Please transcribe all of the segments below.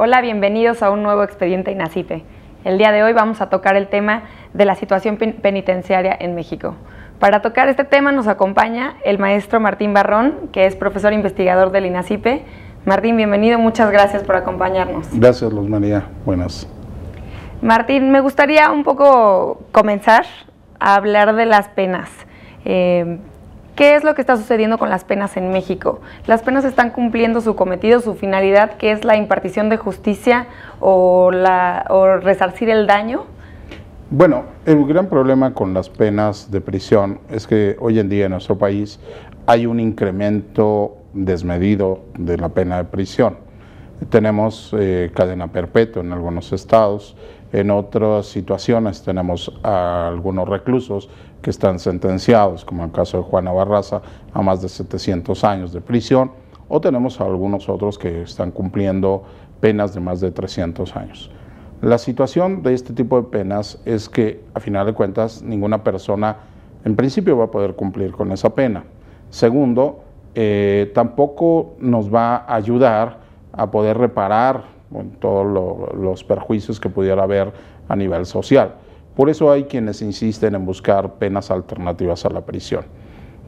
Hola, bienvenidos a un nuevo expediente INACIPE. El día de hoy vamos a tocar el tema de la situación penitenciaria en México. Para tocar este tema nos acompaña el maestro Martín Barrón, que es profesor investigador del INACIPE. Martín, bienvenido, muchas gracias por acompañarnos. Gracias, Luz María. Buenas. Martín, me gustaría un poco comenzar a hablar de las penas. ¿Qué es lo que está sucediendo con las penas en México? ¿Las penas están cumpliendo su cometido, su finalidad, que es la impartición de justicia o resarcir el daño? Bueno, el gran problema con las penas de prisión es que hoy en día en nuestro país hay un incremento desmedido de la pena de prisión. Tenemos cadena perpetua en algunos estados, en otras situaciones tenemos a algunos reclusos que están sentenciados, como en el caso de Juana Barraza, a más de 700 años de prisión, o tenemos a algunos otros que están cumpliendo penas de más de 300 años. La situación de este tipo de penas es que, a final de cuentas, ninguna persona en principio va a poder cumplir con esa pena. Segundo, tampoco nos va a ayudar a poder reparar todos los perjuicios que pudiera haber a nivel social. Por eso hay quienes insisten en buscar penas alternativas a la prisión.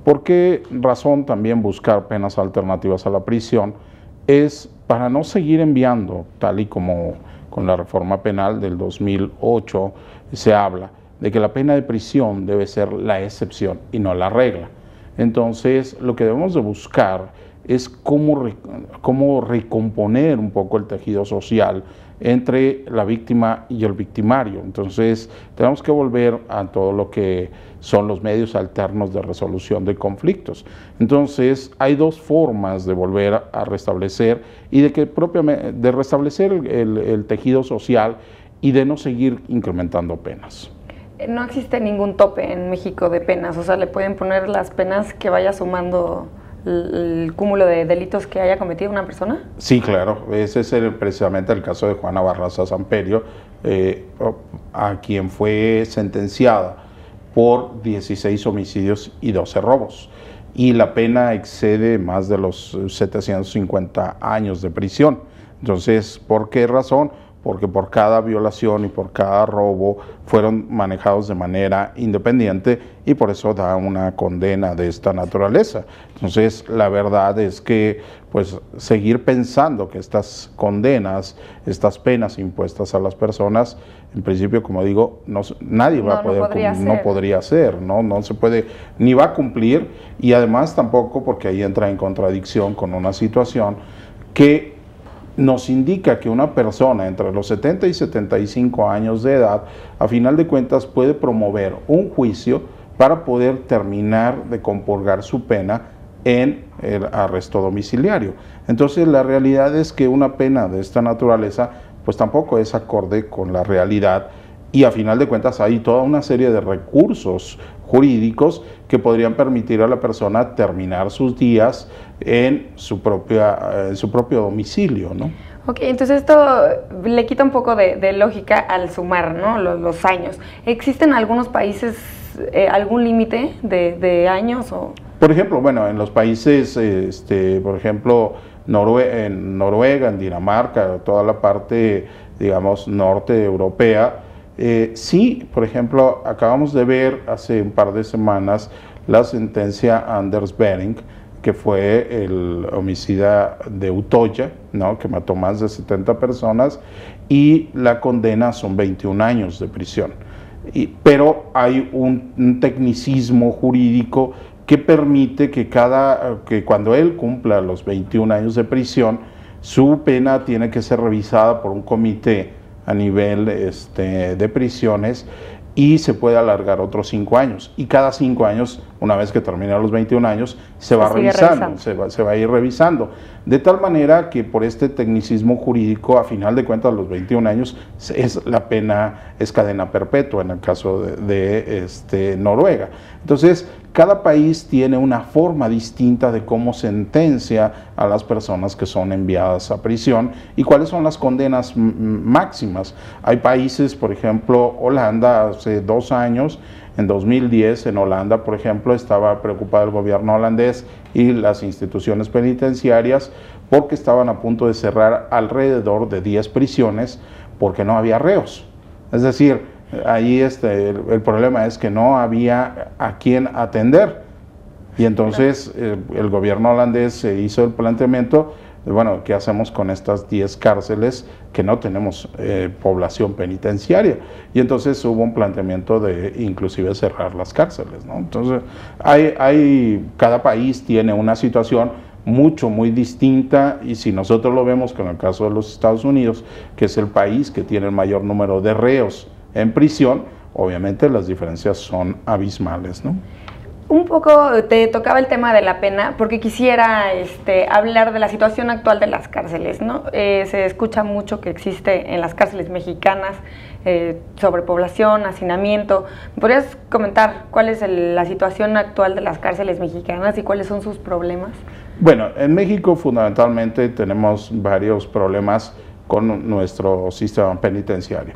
¿Por qué razón también buscar penas alternativas a la prisión? Es para no seguir enviando, tal y como con la reforma penal del 2008 se habla, de que la pena de prisión debe ser la excepción y no la regla. Entonces, lo que debemos de buscar es cómo recomponer un poco el tejido social entre la víctima y el victimario. Entonces, tenemos que volver a todo lo que son los medios alternos de resolución de conflictos. Entonces, hay dos formas de volver a restablecer y de restablecer el tejido social y de no seguir incrementando penas. No existe ningún tope en México de penas, o sea, le pueden poner las penas que vaya sumando el cúmulo de delitos que haya cometido una persona. Sí, claro, ese es precisamente el caso de Juana Barraza Samperio, a quien fue sentenciada por 16 homicidios y 12 robos. Y la pena excede más de los 750 años de prisión. Entonces, ¿por qué razón? Porque por cada violación y por cada robo fueron manejados de manera independiente y por eso da una condena de esta naturaleza. Entonces, la verdad es que pues seguir pensando que estas condenas, estas penas impuestas a las personas, en principio, como digo, nadie va a poder, no podría ser, no se puede, ni va a cumplir, y además tampoco, porque ahí entra en contradicción con una situación que nos indica que una persona entre los 70 y 75 años de edad, a final de cuentas, puede promover un juicio para poder terminar de compurgar su pena en el arresto domiciliario. Entonces, la realidad es que una pena de esta naturaleza, pues tampoco es acorde con la realidad, y a final de cuentas hay toda una serie de recursos jurídicos que podrían permitir a la persona terminar sus días en su propio domicilio, ¿no? Ok, entonces esto le quita un poco de lógica al sumar, ¿no? los años. ¿Existen en algunos países algún límite de años? Por ejemplo, bueno, en los países, por ejemplo, en Noruega, en Dinamarca, toda la parte, digamos, norte europea, sí, por ejemplo, acabamos de ver hace un par de semanas la sentencia Anders Behring, que fue el homicida de Utoya, ¿no?, que mató más de 70 personas, y la condena son 21 años de prisión. Pero hay un tecnicismo jurídico que permite que cuando él cumpla los 21 años de prisión, su pena tiene que ser revisada por un comité a nivel de prisiones y se puede alargar otros 5 años. Y cada 5 años, una vez que termina los 21 años, se va a ir revisando. De tal manera que por este tecnicismo jurídico, a final de cuentas, los 21 años la pena es cadena perpetua en el caso de Noruega. Entonces, cada país tiene una forma distinta de cómo sentencia a las personas que son enviadas a prisión y cuáles son las condenas máximas. Hay países, por ejemplo, Holanda, hace 2 años, en 2010, en Holanda, por ejemplo, estaba preocupado el gobierno holandés y las instituciones penitenciarias porque estaban a punto de cerrar alrededor de 10 prisiones porque no había reos. Es decir, ahí el problema es que no había a quién atender. Y entonces el gobierno holandés se hizo el planteamiento de, bueno, ¿qué hacemos con estas 10 cárceles que no tenemos población penitenciaria? Y entonces hubo un planteamiento de inclusive cerrar las cárceles, ¿no? Entonces, cada país tiene una situación muy distinta, y si nosotros lo vemos con el caso de los Estados Unidos, que es el país que tiene el mayor número de reos en prisión, obviamente las diferencias son abismales, ¿no? Un poco te tocaba el tema de la pena, porque quisiera hablar de la situación actual de las cárceles, ¿no? Se escucha mucho que existe en las cárceles mexicanas sobrepoblación, hacinamiento. ¿Podrías comentar cuál es la situación actual de las cárceles mexicanas y cuáles son sus problemas? Bueno, en México fundamentalmente tenemos varios problemas con nuestro sistema penitenciario.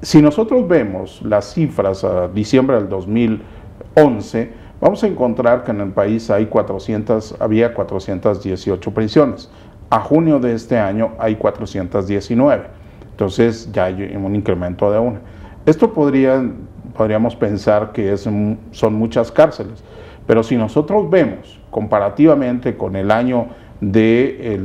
Si nosotros vemos las cifras a diciembre del 2011, vamos a encontrar que en el país había 418 prisiones. A junio de este año hay 419. Entonces ya hay un incremento de una. Esto podríamos pensar que son muchas cárceles, pero si nosotros vemos comparativamente con el año de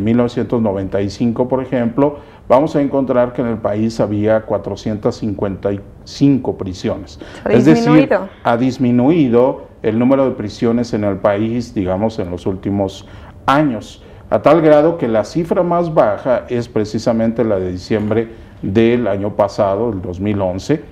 1995, por ejemplo, vamos a encontrar que en el país había 455 prisiones. Es decir, ha disminuido el número de prisiones en el país, digamos, en los últimos años, a tal grado que la cifra más baja es precisamente la de diciembre del año pasado, el 2011,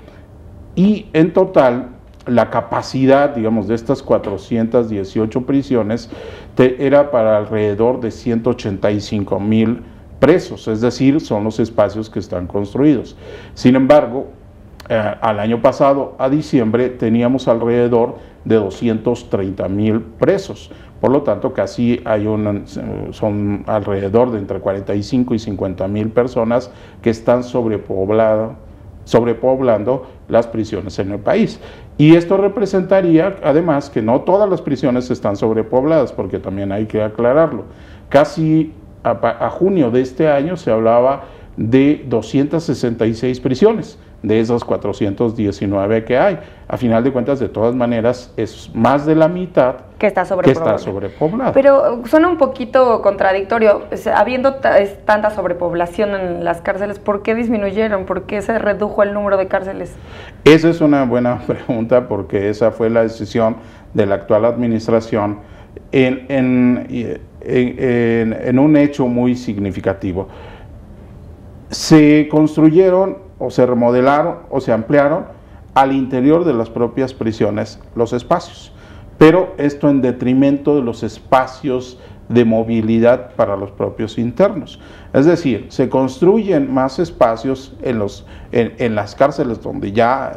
y en total la capacidad, digamos, de estas 418 prisiones era para alrededor de 185,000 presos, es decir, son los espacios que están construidos. Sin embargo, al año pasado, a diciembre, teníamos alrededor de 230,000 presos. Por lo tanto, casi son alrededor de entre 45 y 50,000 personas que están sobrepoblando las prisiones en el país. Y esto representaría, además, que no todas las prisiones están sobrepobladas, porque también hay que aclararlo. Casi a junio de este año se hablaba de 266 prisiones, de esas 419 que hay. A final de cuentas, de todas maneras, es más de la mitad que está sobrepoblada. Pero suena un poquito contradictorio. Habiendo tanta sobrepoblación en las cárceles, ¿por qué disminuyeron? ¿Por qué se redujo el número de cárceles? Esa es una buena pregunta, porque esa fue la decisión de la actual administración en un hecho muy significativo. Se construyeron o se remodelaron o se ampliaron al interior de las propias prisiones los espacios, pero esto en detrimento de los espacios de movilidad para los propios internos. Es decir, se construyen más espacios en las cárceles donde ya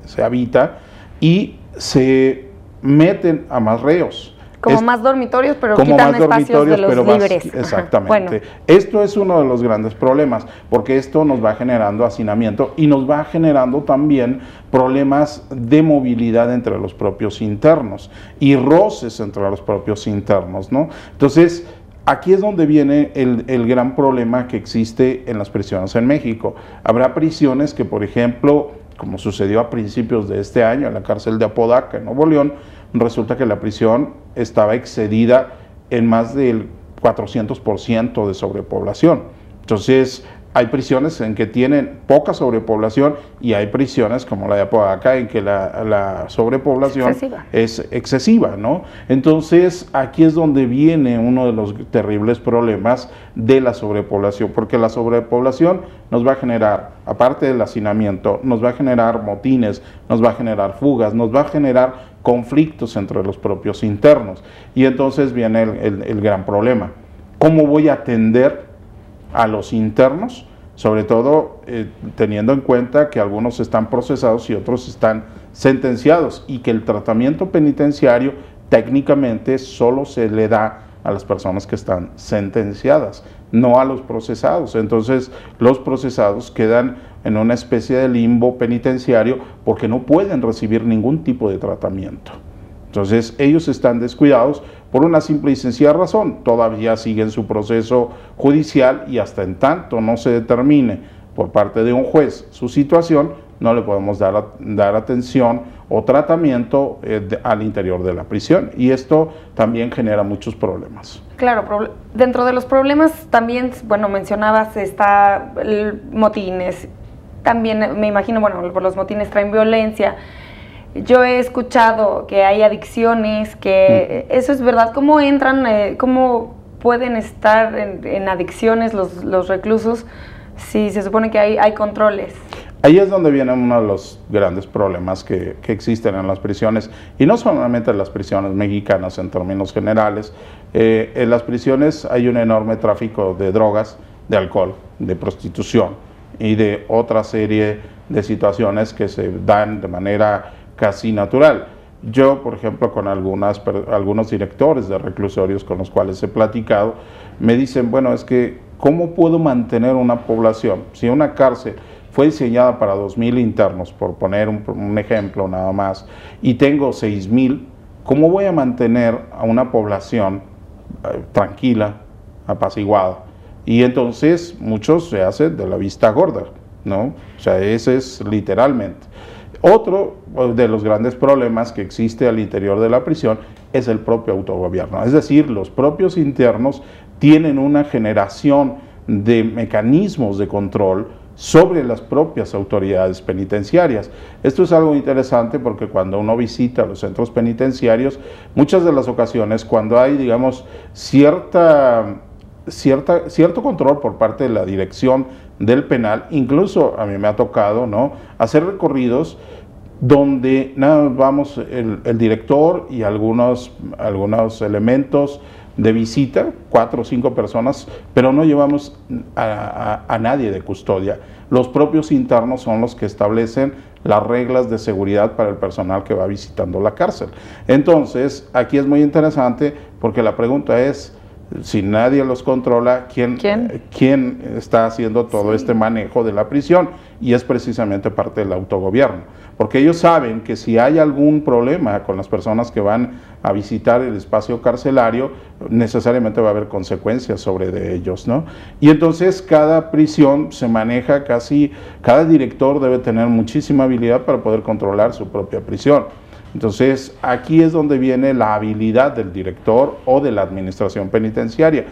se habita, y se meten a más reos. Como más dormitorios, pero quitan espacios de los libres. Exactamente. Bueno. Esto es uno de los grandes problemas, porque esto nos va generando hacinamiento y nos va generando también problemas de movilidad entre los propios internos y roces entre los propios internos, ¿no? Entonces, aquí es donde viene el gran problema que existe en las prisiones en México. Habrá prisiones que, por ejemplo, como sucedió a principios de este año en la cárcel de Apodaca, en Nuevo León, resulta que la prisión estaba excedida en más del 400% de sobrepoblación. Entonces, hay prisiones en que tienen poca sobrepoblación, y hay prisiones como la de Apodaca en que la sobrepoblación es excesiva, ¿no? Entonces, aquí es donde viene uno de los terribles problemas de la sobrepoblación, porque la sobrepoblación nos va a generar, aparte del hacinamiento, nos va a generar motines, nos va a generar fugas, nos va a generar conflictos entre los propios internos, y entonces viene el gran problema. ¿Cómo voy a atender a los internos? Sobre todo teniendo en cuenta que algunos están procesados y otros están sentenciados, y que el tratamiento penitenciario técnicamente solo se le da a las personas que están sentenciadas, no a los procesados. Entonces, los procesados quedan en una especie de limbo penitenciario porque no pueden recibir ningún tipo de tratamiento. Entonces ellos están descuidados por una simple y sencilla razón, todavía siguen su proceso judicial y hasta en tanto no se determine por parte de un juez su situación, no le podemos dar atención o tratamiento al interior de la prisión, y esto también genera muchos problemas. Claro, dentro de los problemas también, bueno, mencionabas, está motines, también me imagino, bueno, por los motines traen violencia. Yo he escuchado que hay adicciones, que eso es verdad. ¿Cómo entran, cómo pueden estar en adicciones los reclusos si se supone que hay controles? Ahí es donde viene uno de los grandes problemas que existen en las prisiones, y no solamente en las prisiones mexicanas en términos generales. En las prisiones hay un enorme tráfico de drogas, de alcohol, de prostitución y de otra serie de situaciones que se dan de manera casi natural. Yo, por ejemplo, con algunos directores de reclusorios con los cuales he platicado, me dicen, bueno, es que ¿cómo puedo mantener una población? Si una cárcel fue diseñada para 2,000 internos, por poner un ejemplo nada más, y tengo 6,000, ¿cómo voy a mantener a una población tranquila, apaciguada? Y entonces muchos se hacen de la vista gorda, ¿no? O sea, ese es literalmente. Otro de los grandes problemas que existe al interior de la prisión es el propio autogobierno, es decir, los propios internos tienen una generación de mecanismos de control sobre las propias autoridades penitenciarias. Esto es algo interesante porque cuando uno visita los centros penitenciarios, muchas de las ocasiones cuando hay, digamos, cierto control por parte de la dirección del penal, incluso a mí me ha tocado, ¿no?, hacer recorridos donde nada más vamos el director y algunos elementos de visita, 4 o 5 personas, pero no llevamos a nadie de custodia. Los propios internos son los que establecen las reglas de seguridad para el personal que va visitando la cárcel. Entonces, aquí es muy interesante porque la pregunta es, si nadie los controla, ¿quién está haciendo todo este manejo de la prisión? Y es precisamente parte del autogobierno, porque ellos saben que si hay algún problema con las personas que van a visitar el espacio carcelario, necesariamente va a haber consecuencias sobre de ellos, ¿no? Y entonces cada prisión se maneja cada director debe tener muchísima habilidad para poder controlar su propia prisión. Entonces, aquí es donde viene la habilidad del director o de la administración penitenciaria.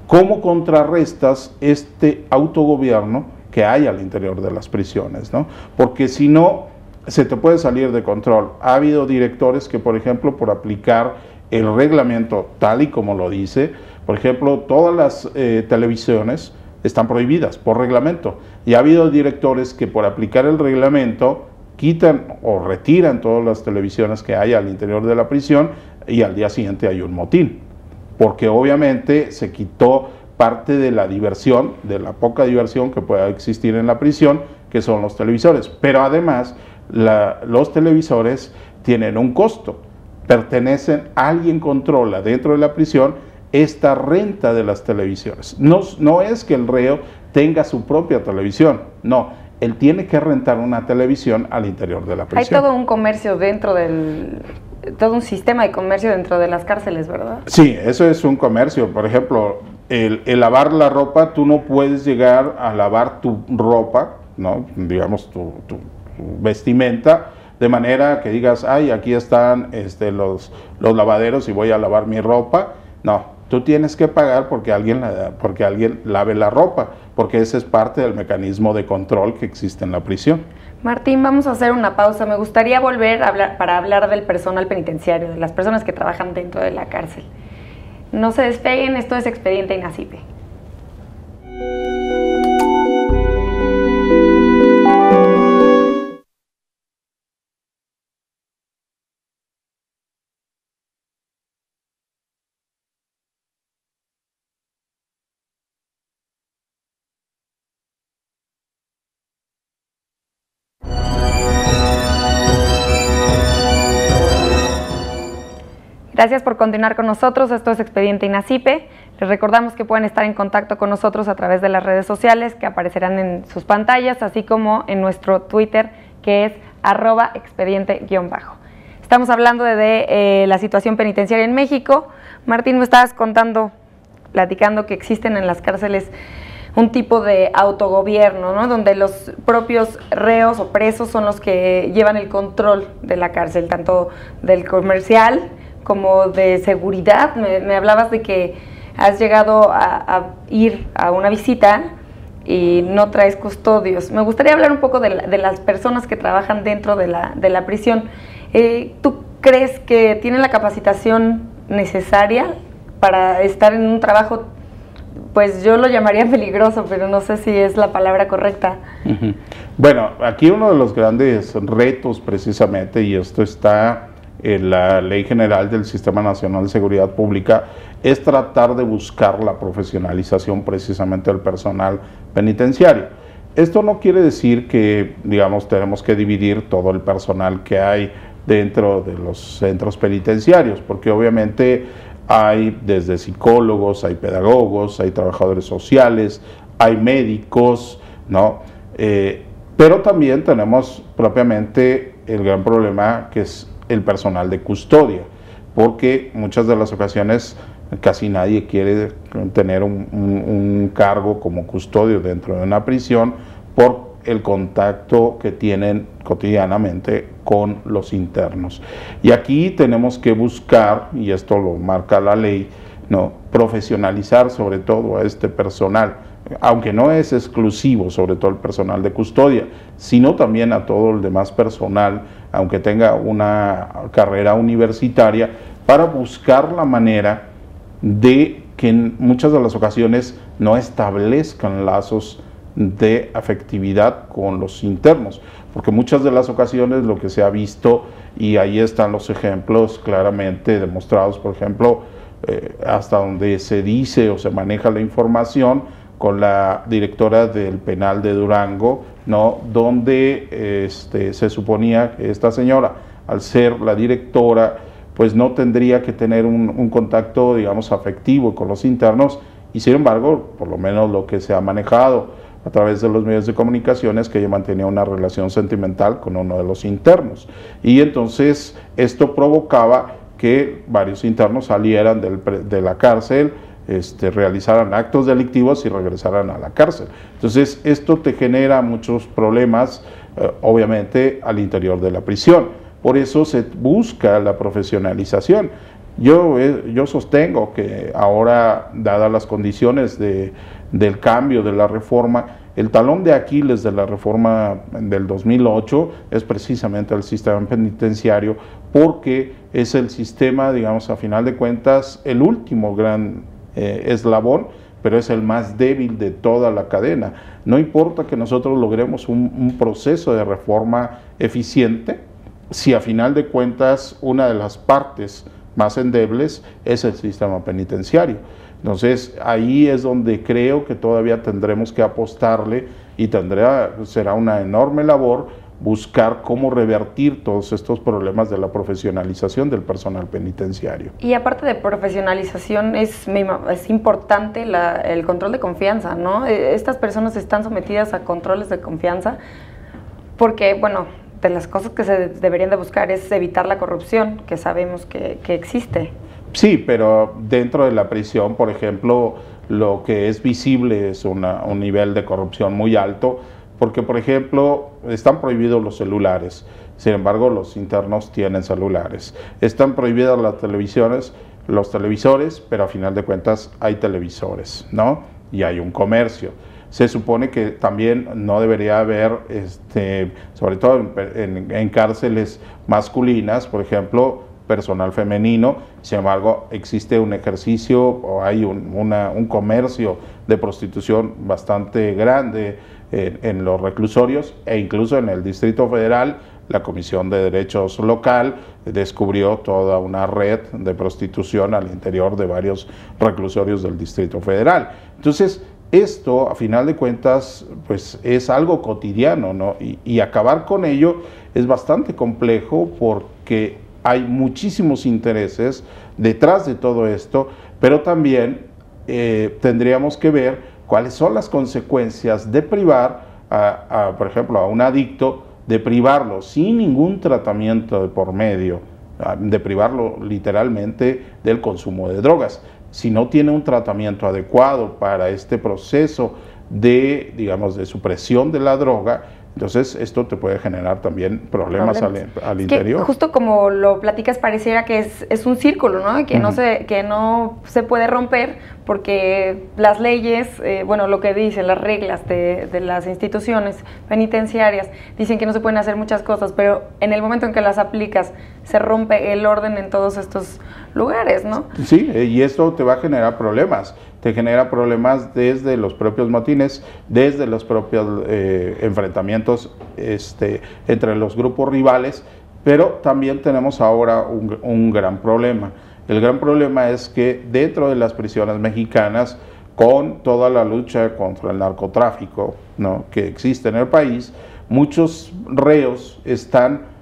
¿Cómo contrarrestas este autogobierno que hay al interior de las prisiones, ¿no? Porque si no, se te puede salir de control. Ha habido directores que, por ejemplo, por aplicar el reglamento tal y como lo dice, por ejemplo, todas las televisiones están prohibidas por reglamento. Y ha habido directores que por aplicar el reglamento quitan o retiran todas las televisiones que hay al interior de la prisión y al día siguiente hay un motín, porque obviamente se quitó parte de la diversión, de la poca diversión que pueda existir en la prisión, que son los televisores. Pero además, los televisores tienen un costo, alguien controla dentro de la prisión esta renta de las televisiones. No es que el reo tenga su propia televisión, no. Él tiene que rentar una televisión al interior de la prisión. Hay todo un comercio todo un sistema de comercio dentro de las cárceles, ¿verdad? Sí, eso es un comercio. Por ejemplo, el lavar la ropa, tú no puedes llegar a lavar tu ropa, ¿no?, digamos tu vestimenta, de manera que digas, ay, aquí están los lavaderos y voy a lavar mi ropa. No. Tú tienes que pagar porque alguien lave la ropa, porque ese es parte del mecanismo de control que existe en la prisión. Martín, vamos a hacer una pausa. Me gustaría volver para hablar del personal penitenciario, de las personas que trabajan dentro de la cárcel. No se despeguen, esto es Expediente INACIPE. Gracias por continuar con nosotros, esto es Expediente INACIPE. Les recordamos que pueden estar en contacto con nosotros a través de las redes sociales que aparecerán en sus pantallas, así como en nuestro Twitter, que es @expediente_. Estamos hablando de la situación penitenciaria en México. Martín, me estabas platicando que existen en las cárceles un tipo de autogobierno, ¿no? Donde los propios reos o presos son los que llevan el control de la cárcel, tanto del comercial como de seguridad. Me hablabas de que has llegado a ir a una visita y no traes custodios. Me gustaría hablar un poco de las personas que trabajan dentro de la prisión. ¿Tú crees que tienen la capacitación necesaria para estar en un trabajo, pues yo lo llamaría peligroso, pero no sé si es la palabra correcta? Bueno, aquí uno de los grandes retos precisamente, y esto está en la Ley General del Sistema Nacional de Seguridad Pública, es tratar de buscar la profesionalización precisamente del personal penitenciario. Esto no quiere decir que, digamos, tenemos que dividir todo el personal que hay dentro de los centros penitenciarios, porque obviamente hay desde psicólogos, hay pedagogos, hay trabajadores sociales, hay médicos, ¿no? Pero también tenemos propiamente el gran problema que es el personal de custodia, porque muchas de las ocasiones casi nadie quiere tener un cargo como custodio dentro de una prisión por el contacto que tienen cotidianamente con los internos. Y aquí tenemos que buscar, y esto lo marca la ley, ¿no?, profesionalizar sobre todo a este personal, aunque no es exclusivo, sobre todo el personal de custodia, sino también a todo el demás personal, aunque tenga una carrera universitaria, para buscar la manera de que en muchas de las ocasiones no establezcan lazos de afectividad con los internos, porque muchas de las ocasiones lo que se ha visto, y ahí están los ejemplos claramente demostrados, por ejemplo, hasta donde se dice o se maneja la información con la directora del penal de Durango, ¿no?, donde se suponía que esta señora, al ser la directora, pues no tendría que tener un contacto, digamos, afectivo con los internos, y sin embargo, por lo menos lo que se ha manejado a través de los medios de comunicación es que ella mantenía una relación sentimental con uno de los internos, y entonces esto provocaba que varios internos salieran de la cárcel, realizaran actos delictivos y regresaran a la cárcel. Entonces esto te genera muchos problemas, obviamente, al interior de la prisión. Por eso se busca la profesionalización. Yo sostengo que ahora, dadas las condiciones del cambio, de la reforma, el talón de Aquiles de la reforma del 2008 es precisamente el sistema penitenciario, porque es el sistema, digamos, a final de cuentas, el último gran eslabón, pero es el más débil de toda la cadena. No importa que nosotros logremos un proceso de reforma eficiente, si a final de cuentas una de las partes más endebles es el sistema penitenciario. Entonces ahí es donde creo que todavía tendremos que apostarle, y será una enorme labor buscar cómo revertir todos estos problemas de la profesionalización del personal penitenciario. Y aparte de profesionalización, es importante el control de confianza, ¿no? Estas personas están sometidas a controles de confianza porque, bueno, de las cosas que se deberían de buscar es evitar la corrupción, que sabemos que existe. Sí, pero dentro de la prisión, por ejemplo, lo que es visible es un nivel de corrupción muy alto, porque, por ejemplo, están prohibidos los celulares, sin embargo, los internos tienen celulares. Están prohibidas las televisiones, los televisores, pero a final de cuentas hay televisores, ¿no? Y hay un comercio. Se supone que también no debería haber, sobre todo en cárceles masculinas, por ejemplo, personal femenino. Sin embargo, existe un ejercicio o hay un comercio de prostitución bastante grande en los reclusorios, e incluso en el Distrito Federal la Comisión de Derechos Local descubrió toda una red de prostitución al interior de varios reclusorios del Distrito Federal. Entonces, esto, a final de cuentas, pues es algo cotidiano, ¿no? Y acabar con ello es bastante complejo, porque hay muchísimos intereses detrás de todo esto, pero también tendríamos que ver cuáles son las consecuencias de privar, por ejemplo, a un adicto, de privarlo sin ningún tratamiento de por medio, de privarlo literalmente del consumo de drogas. Si no tiene un tratamiento adecuado para este proceso de, digamos, de supresión de la droga, entonces esto te puede generar también problemas al interior. Que justo como lo platicas, pareciera que es un círculo, ¿no? Que, que no se puede romper porque las leyes, bueno, lo que dicen, las reglas de las instituciones penitenciarias, dicen que no se pueden hacer muchas cosas, pero en el momento en que las aplicas, se rompe el orden en todos estos lugares, ¿no? Sí, y esto te va a generar problemas. Te genera problemas desde los propios motines, desde los propios enfrentamientos entre los grupos rivales, pero también tenemos ahora un gran problema. El gran problema es que dentro de las prisiones mexicanas, con toda la lucha contra el narcotráfico, ¿no?, que existe en el país, muchos reos están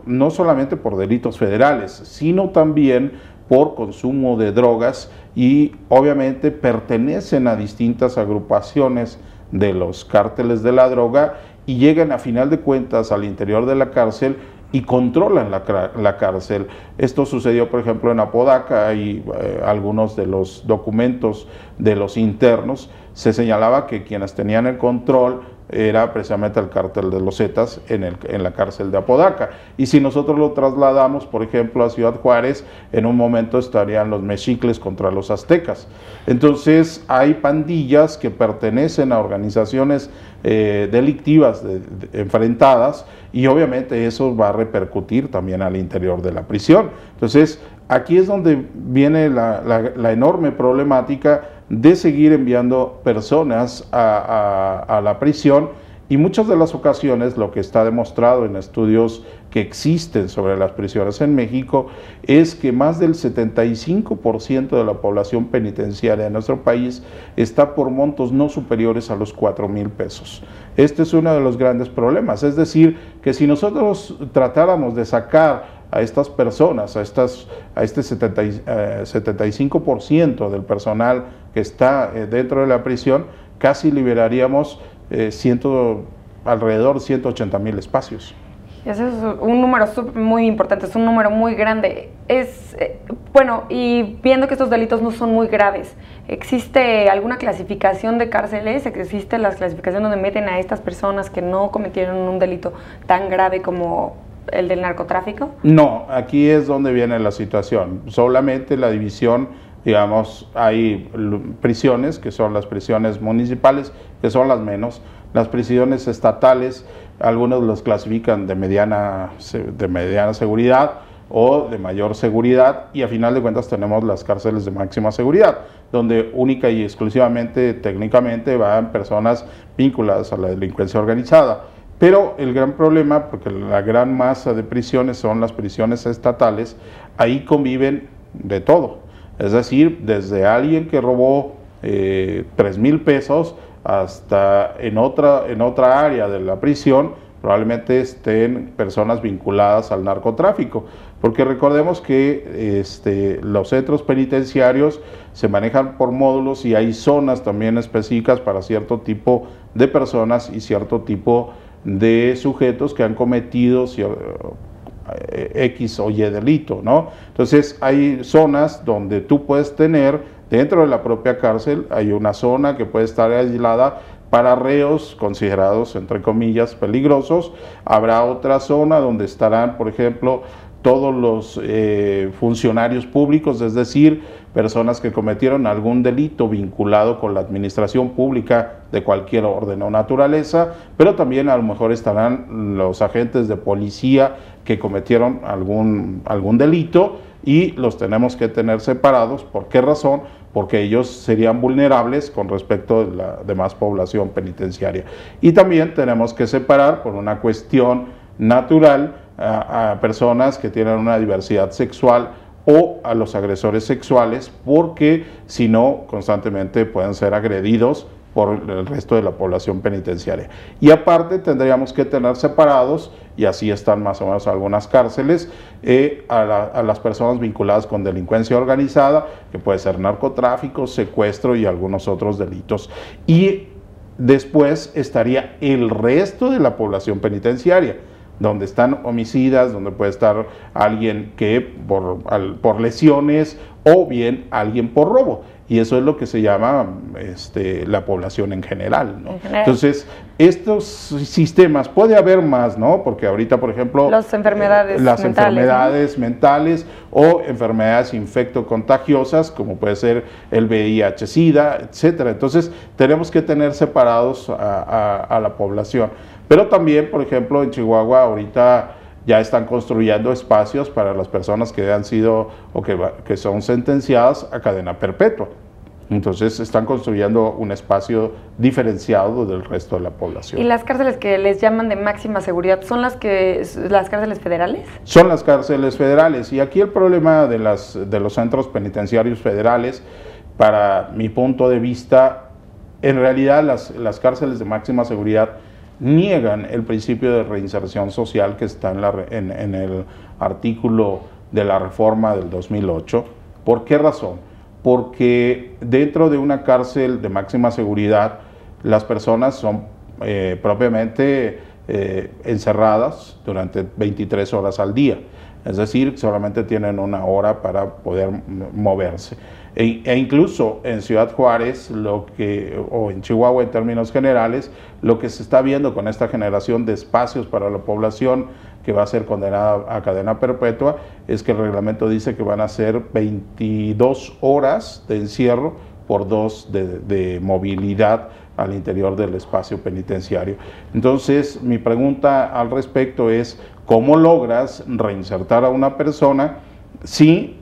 no solamente por delitos federales, sino también por consumo de drogas y obviamente pertenecen a distintas agrupaciones de los cárteles de la droga y llegan a final de cuentas al interior de la cárcel y controlan la cárcel. Esto sucedió, por ejemplo, en Apodaca. Hay algunos de los documentos de los internos, se señalaba que quienes tenían el control era precisamente el cártel de los Zetas en la cárcel de Apodaca. Y si nosotros lo trasladamos, por ejemplo, a Ciudad Juárez, en un momento estarían los mexicles contra los aztecas. Entonces hay pandillas que pertenecen a organizaciones delictivas enfrentadas, y obviamente eso va a repercutir también al interior de la prisión. Entonces aquí es donde viene la enorme problemática de seguir enviando personas a la prisión, y muchas de las ocasiones lo que está demostrado en estudios que existen sobre las prisiones en México es que más del 75% de la población penitenciaria de nuestro país está por montos no superiores a los 4,000 pesos. Este es uno de los grandes problemas, es decir, que si nosotros tratáramos de sacar a estas personas, a este 75% del personal que está dentro de la prisión, casi liberaríamos alrededor de 180,000 espacios. Ese es un número muy importante, es un número muy grande. Bueno, y viendo que estos delitos no son muy graves, ¿existe alguna clasificación de cárceles? ¿Existe la clasificación donde meten a estas personas que no cometieron un delito tan grave como el del narcotráfico? No, aquí es donde viene la situación. Solamente la división, digamos, hay prisiones, que son las prisiones municipales, que son las menos. Las prisiones estatales, algunos los clasifican de mediana seguridad o de mayor seguridad, y a final de cuentas tenemos las cárceles de máxima seguridad, donde única y exclusivamente, técnicamente, van personas vinculadas a la delincuencia organizada. Pero el gran problema, porque la gran masa de prisiones son las prisiones estatales, ahí conviven de todo. Es decir, desde alguien que robó 3,000 pesos hasta en otra área de la prisión, probablemente estén personas vinculadas al narcotráfico. Porque recordemos que los centros penitenciarios se manejan por módulos y hay zonas también específicas para cierto tipo de personas y cierto tipo de sujetos que han cometido X o Y delito, ¿no? Entonces hay zonas donde tú puedes tener, dentro de la propia cárcel, hay una zona que puede estar aislada para reos considerados, entre comillas, peligrosos. Habrá otra zona donde estarán, por ejemplo, todos los funcionarios públicos, es decir, personas que cometieron algún delito vinculado con la administración pública de cualquier orden o naturaleza, pero también a lo mejor estarán los agentes de policía que cometieron algún delito, y los tenemos que tener separados. ¿Por qué razón? Porque ellos serían vulnerables con respecto de la demás población penitenciaria. Y también tenemos que separar, por una cuestión natural, a personas que tienen una diversidad sexual o a los agresores sexuales, porque si no, constantemente pueden ser agredidos por el resto de la población penitenciaria. Y aparte tendríamos que tener separados, y así están más o menos algunas cárceles, a las personas vinculadas con delincuencia organizada, que puede ser narcotráfico, secuestro y algunos otros delitos. Y después estaría el resto de la población penitenciaria. donde están homicidas, donde puede estar alguien que por lesiones o bien alguien por robo. Y eso es lo que se llama la población en general, ¿no? Entonces, estos sistemas, puede haber más, ¿no? Porque ahorita, por ejemplo, las enfermedades mentales o enfermedades infectocontagiosas, como puede ser el VIH-Sida, etcétera. Entonces, tenemos que tener separados a la población. Pero también, por ejemplo, en Chihuahua ahorita ya están construyendo espacios para las personas que han sido o que son sentenciadas a cadena perpetua. Entonces están construyendo un espacio diferenciado del resto de la población. ¿Y las cárceles que les llaman de máxima seguridad son las cárceles federales? Son las cárceles federales, y aquí el problema de los centros penitenciarios federales, para mi punto de vista, en realidad las cárceles de máxima seguridad niegan el principio de reinserción social que está en el artículo de la reforma del 2008. ¿Por qué razón? Porque dentro de una cárcel de máxima seguridad las personas son propiamente encerradas durante 23 horas al día, es decir, solamente tienen una hora para poder moverse. E incluso en Ciudad Juárez, o en Chihuahua en términos generales, lo que se está viendo con esta generación de espacios para la población que va a ser condenada a cadena perpetua, es que el reglamento dice que van a ser 22 horas de encierro por 2 de movilidad al interior del espacio penitenciario. Entonces, mi pregunta al respecto es, ¿cómo logras reinsertar a una persona si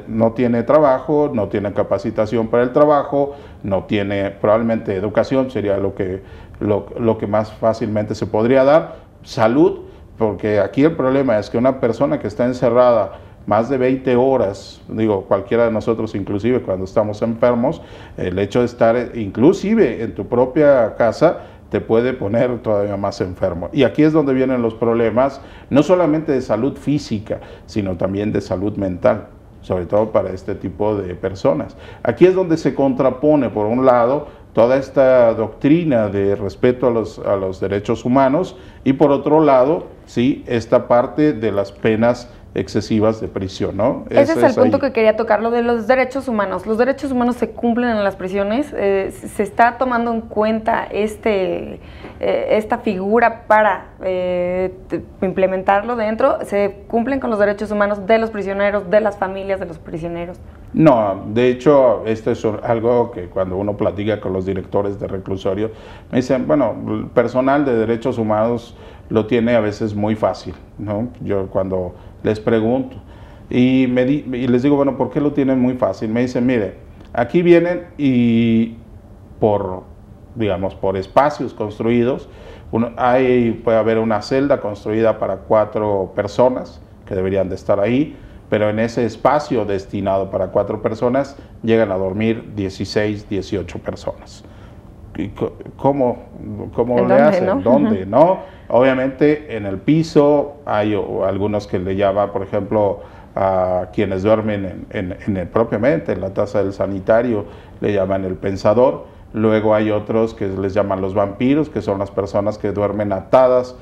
no tiene trabajo, no tiene capacitación para el trabajo, no tiene probablemente educación, sería lo que más fácilmente se podría dar, salud? Porque aquí el problema es que una persona que está encerrada más de 20 horas, digo, cualquiera de nosotros, inclusive cuando estamos enfermos, el hecho de estar inclusive en tu propia casa te puede poner todavía más enfermo. Y aquí es donde vienen los problemas, no solamente de salud física, sino también de salud mental, sobre todo para este tipo de personas. Aquí es donde se contrapone, por un lado, toda esta doctrina de respeto a los derechos humanos, y por otro lado, sí, esta parte de las penas excesivas de prisión, ¿no? Ese es el punto que quería tocar, lo de los derechos humanos. ¿Los derechos humanos se cumplen en las prisiones? ¿Se está tomando en cuenta esta figura para implementarlo dentro? ¿Se cumplen con los derechos humanos de los prisioneros, de las familias de los prisioneros? No, de hecho, esto es algo que cuando uno platica con los directores de reclusorio, me dicen, bueno, el personal de derechos humanos lo tiene a veces muy fácil, ¿no? Yo cuando les pregunto y les digo, bueno, ¿por qué lo tienen muy fácil? Me dicen, mire, aquí vienen y por espacios construidos, puede haber una celda construida para 4 personas que deberían de estar ahí, pero en ese espacio destinado para 4 personas llegan a dormir 16, 18 personas. ¿Cómo le hacen? ¿No? ¿Dónde? ¿No? Obviamente en el piso hay algunos que le llaman, por ejemplo, a quienes duermen propiamente en la taza del sanitario, le llaman el pensador. Luego hay otros que les llaman los vampiros, que son las personas que duermen atadas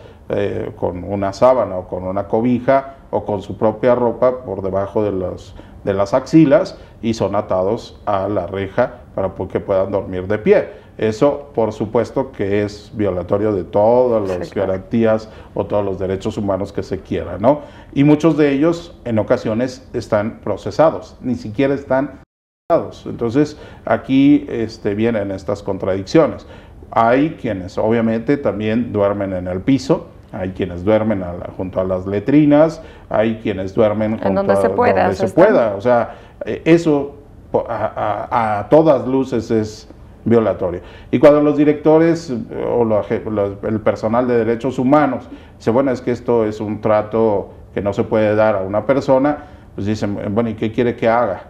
con una sábana o con una cobija o con su propia ropa por debajo de las axilas, y son atados a la reja para que puedan dormir de pie. Eso, por supuesto, que es violatorio de todas las garantías o todos los derechos humanos que se quieran, ¿no? Y muchos de ellos, en ocasiones, están procesados, ni siquiera están procesados. Entonces, aquí vienen estas contradicciones. Hay quienes, obviamente, también duermen en el piso, hay quienes duermen junto a las letrinas, hay quienes duermen donde se pueda. O sea, eso a todas luces es violatorio. Y cuando los directores o el personal de derechos humanos dice, bueno, es que esto es un trato que no se puede dar a una persona, pues dicen, bueno, ¿y qué quiere que haga?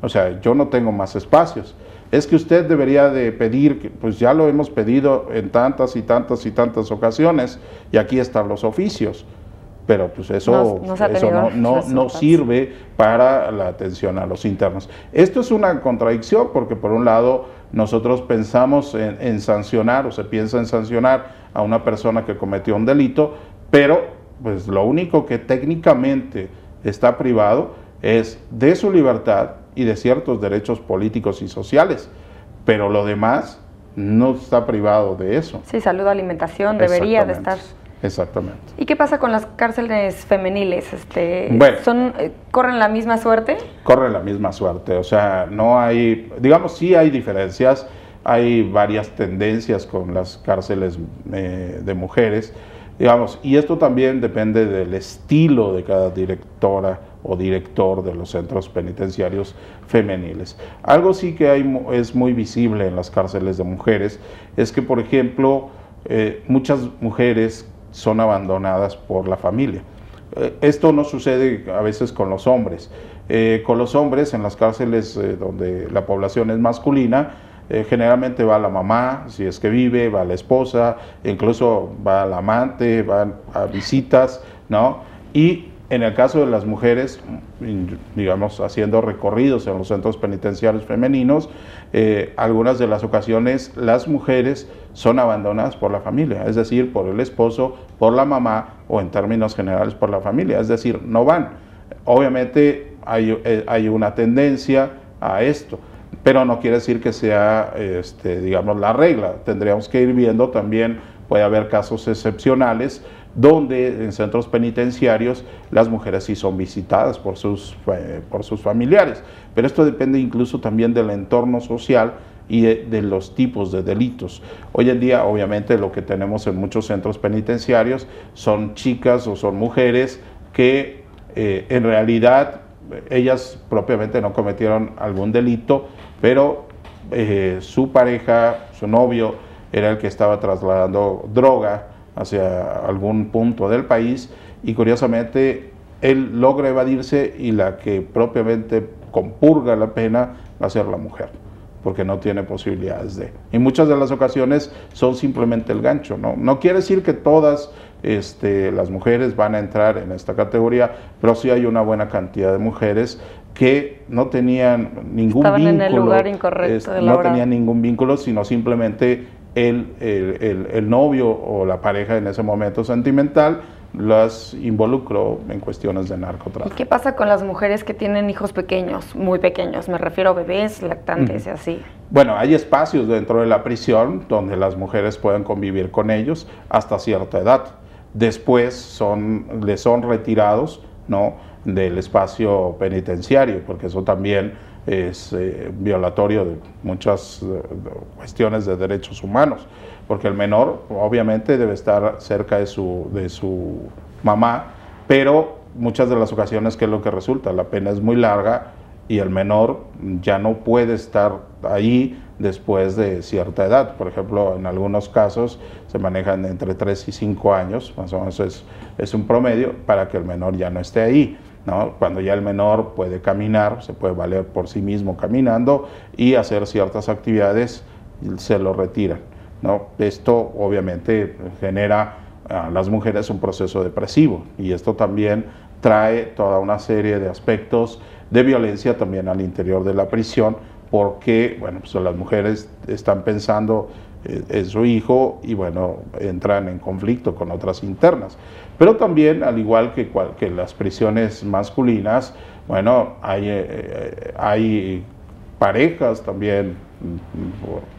O sea, yo no tengo más espacios. Es que usted debería de pedir, pues ya lo hemos pedido en tantas y tantas y tantas ocasiones, y aquí están los oficios. Pero pues eso no sirve para la atención a los internos. Esto es una contradicción porque por un lado nosotros pensamos en sancionar, o se piensa en sancionar a una persona que cometió un delito, pero pues lo único que técnicamente está privado es de su libertad y de ciertos derechos políticos y sociales, pero lo demás no está privado de eso. Sí, salud, alimentación, debería de estar. Exactamente. ¿Y qué pasa con las cárceles femeniles? Bueno, ¿Corren la misma suerte? Corren la misma suerte, o sea, no hay, digamos, sí hay diferencias, hay varias tendencias con las cárceles de mujeres, digamos, y esto también depende del estilo de cada directora o director de los centros penitenciarios femeniles. Algo sí que es muy visible en las cárceles de mujeres, es que, por ejemplo, muchas mujeres son abandonadas por la familia. Esto no sucede a veces con los hombres. Con los hombres en las cárceles donde la población es masculina, generalmente va la mamá, si es que vive, va la esposa, incluso va la amante, van a visitas, ¿no? Y en el caso de las mujeres, digamos, haciendo recorridos en los centros penitenciarios femeninos, algunas de las ocasiones las mujeres son abandonadas por la familia, es decir, por el esposo, por la mamá o en términos generales por la familia, es decir, no van. Obviamente hay una tendencia a esto, pero no quiere decir que sea, digamos, la regla. Tendríamos que ir viendo también, puede haber casos excepcionales donde en centros penitenciarios las mujeres sí son visitadas por sus familiares, pero esto depende incluso también del entorno social y de los tipos de delitos. Hoy en día, obviamente, lo que tenemos en muchos centros penitenciarios son chicas o son mujeres que en realidad ellas propiamente no cometieron algún delito, pero su pareja, su novio, era el que estaba trasladando droga hacia algún punto del país y curiosamente él logra evadirse y la que propiamente compurga la pena va a ser la mujer, porque no tiene posibilidades de. Y muchas de las ocasiones son simplemente el gancho, ¿no? No quiere decir que todas las mujeres van a entrar en esta categoría, pero sí hay una buena cantidad de mujeres que no tenían ningún Estaban vínculo. En el lugar incorrecto de la no hora. tenían ningún vínculo, sino simplemente el novio o la pareja en ese momento sentimental las involucró en cuestiones de ¿Y narcotráfico. qué pasa con las mujeres que tienen hijos pequeños, muy pequeños? Me refiero a bebés, lactantes y así. Bueno, hay espacios dentro de la prisión donde las mujeres pueden convivir con ellos hasta cierta edad. Después les son retirados, ¿no?, del espacio penitenciario, porque eso también es violatorio de muchas cuestiones de derechos humanos, porque el menor obviamente debe estar cerca de su mamá, pero muchas de las ocasiones, ¿qué es lo que resulta? La pena es muy larga y el menor ya no puede estar ahí después de cierta edad. Por ejemplo, en algunos casos se manejan entre 3 y 5 años, más o menos es un promedio, para que el menor ya no esté ahí, ¿no? Cuando ya el menor puede caminar, se puede valer por sí mismo caminando y hacer ciertas actividades, se lo retiran, ¿no? Esto obviamente genera a las mujeres un proceso depresivo y esto también trae toda una serie de aspectos de violencia también al interior de la prisión, porque bueno, pues las mujeres están pensando en su hijo y bueno, entran en conflicto con otras internas. Pero también, al igual que las prisiones masculinas, bueno, hay parejas también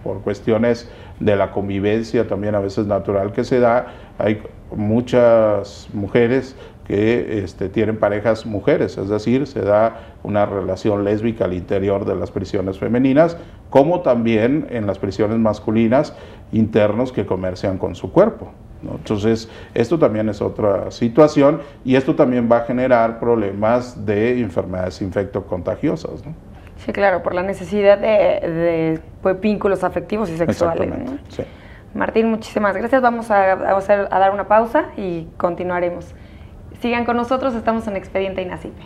por cuestiones de la convivencia también a veces natural que se da. Hay muchas mujeres que tienen parejas mujeres, es decir, se da una relación lésbica al interior de las prisiones femeninas, como también en las prisiones masculinas, internos que comercian con su cuerpo, ¿no? Entonces, esto también es otra situación y esto también va a generar problemas de enfermedades infectocontagiosas, ¿no? Sí, claro, por la necesidad de pues, vínculos afectivos y sexuales, ¿no? Sí. Martín, muchísimas gracias. Vamos a dar una pausa y continuaremos. Sigan con nosotros, estamos en Expediente INACIPE.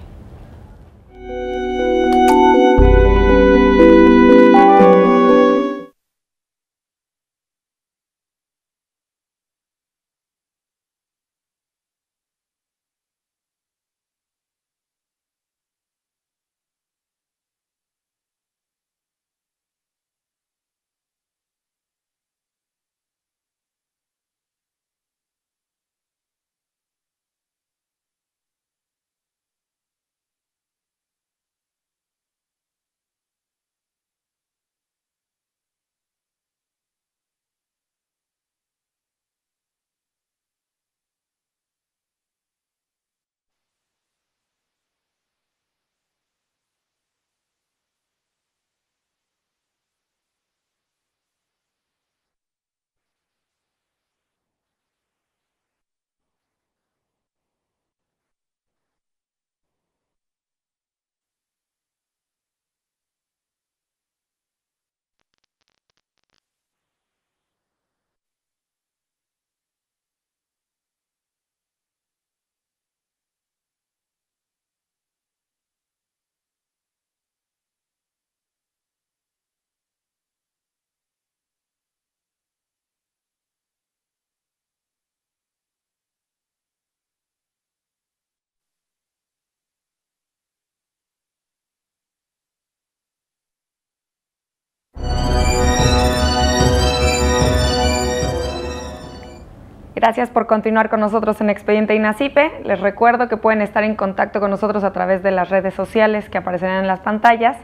Gracias por continuar con nosotros en Expediente INACIPE. Les recuerdo que pueden estar en contacto con nosotros a través de las redes sociales que aparecerán en las pantallas,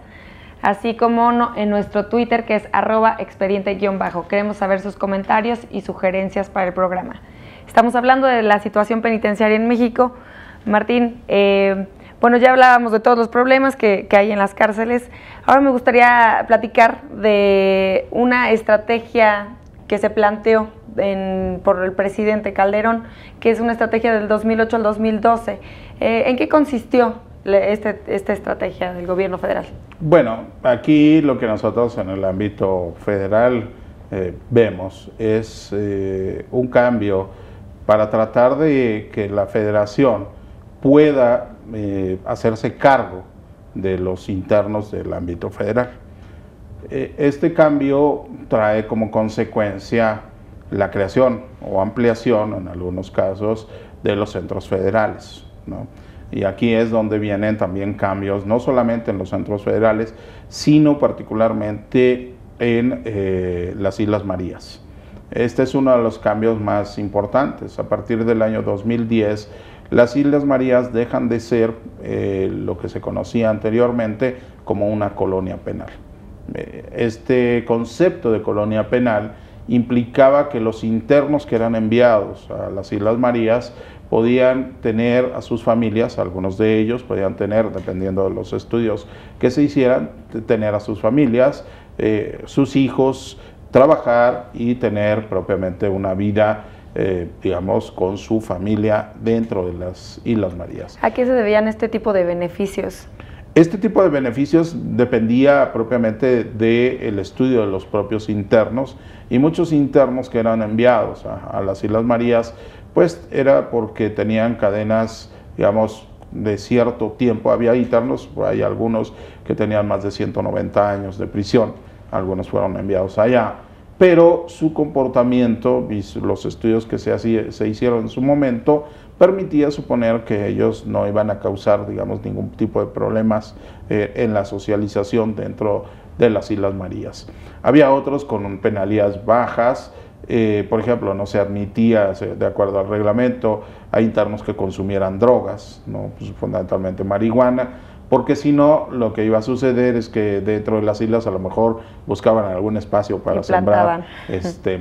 así como en nuestro Twitter, que es @expediente_. Queremos saber sus comentarios y sugerencias para el programa. Estamos hablando de la situación penitenciaria en México. Martín, bueno, ya hablábamos de todos los problemas que hay en las cárceles. Ahora me gustaría platicar de una estrategia que se planteó por el presidente Calderón, que es una estrategia del 2008 al 2012. ¿En qué consistió esta estrategia del gobierno federal? Bueno, aquí lo que nosotros en el ámbito federal vemos es un cambio para tratar de que la federación pueda hacerse cargo de los internos del ámbito federal. Este cambio trae como consecuencia la creación o ampliación, en algunos casos, de los centros federales, ¿no? Y aquí es donde vienen también cambios, no solamente en los centros federales, sino particularmente en las Islas Marías. Este es uno de los cambios más importantes. A partir del año 2010, las Islas Marías dejan de ser lo que se conocía anteriormente como una colonia penal. Este concepto de colonia penal implicaba que los internos que eran enviados a las Islas Marías podían tener a sus familias, algunos de ellos podían tener, dependiendo de los estudios que se hicieran, tener a sus familias, sus hijos, trabajar y tener propiamente una vida, digamos, con su familia dentro de las Islas Marías. ¿A qué se debían este tipo de beneficios? Este tipo de beneficios dependía propiamente del estudio de los propios internos, y muchos internos que eran enviados a las Islas Marías, pues era porque tenían cadenas, digamos, de cierto tiempo. Había internos, hay algunos que tenían más de 190 años de prisión, algunos fueron enviados allá, pero su comportamiento y los estudios que se hicieron en su momento permitía suponer que ellos no iban a causar, digamos, ningún tipo de problemas en la socialización dentro de las Islas Marías. Había otros con penalidades bajas. Por ejemplo, no se admitía, de acuerdo al reglamento, a internos que consumieran drogas, ¿no? Pues fundamentalmente marihuana, porque si no, lo que iba a suceder es que dentro de las islas a lo mejor buscaban algún espacio para sembrar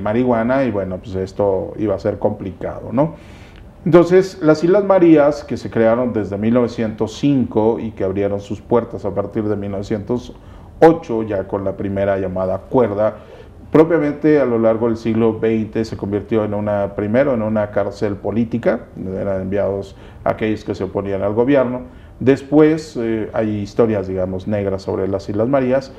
marihuana, y bueno, pues esto iba a ser complicado, ¿no? Entonces, las Islas Marías, que se crearon desde 1905 y que abrieron sus puertas a partir de 1908, ya con la primera llamada cuerda, propiamente a lo largo del siglo XX se convirtió primero en una cárcel política, eran enviados aquellos que se oponían al gobierno. Después hay historias, digamos, negras sobre las Islas Marías,